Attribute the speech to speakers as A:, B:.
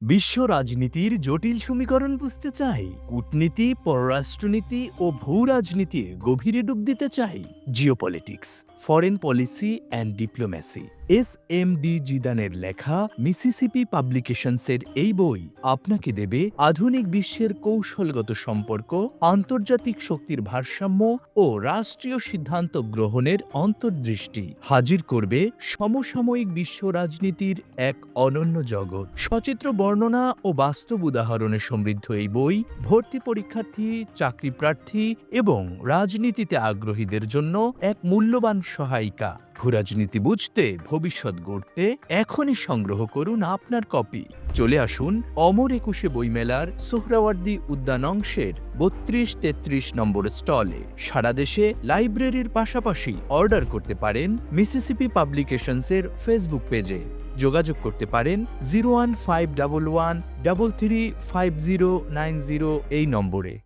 A: বিশ্ব রাজনীতির জটিল সমীকরণ বুঝতে চাই, কূটনীতি, পররাষ্ট্রনীতি ও ভূ রাজনীতির গভীরে ডুব দিতে চাই। Geopolitics, foreign policy and diplomacy. S M D. জিদানের লেখা মিসিসিপি পাবলিকেশনসের এই বই আপনাকে দেবে আধুনিক বিশ্বের কৌশলগত সম্পর্ক, আন্তর্জাতিক শক্তির ভারসাম্য ও রাষ্ট্রীয় সিদ্ধান্ত গ্রহণের অন্তর্দৃষ্টি। হাজির করবে সমসাময়িক বিশ্ব রাজনীতির এক অনন্য জগৎ। সচিত্র বর্ণনা ও বাস্তব উদাহরণে সমৃদ্ধ এই বই ভর্তি পরীক্ষার্থী, চাকরি প্রার্থী এবং রাজনীতিতে আগ্রহীদের জন্য এক মূল্যবান সহায়িকা। ভূরাজনীতি বুঝতে, ভবিষ্যৎ গড়তে এখনই সংগ্রহ করুন আপনার কপি। চলে আসুন অমর একুশে বইমেলার সোহরাওয়ার্দী উদ্যান অংশের ৩২-৩৩ নম্বর স্টলে। সারা দেশে লাইব্রেরির পাশাপাশি অর্ডার করতে পারেন মিসিসিপি পাবলিকেশনসের ফেসবুক পেজে। যোগাযোগ করতে পারেন 01511 335090 এই নম্বরে।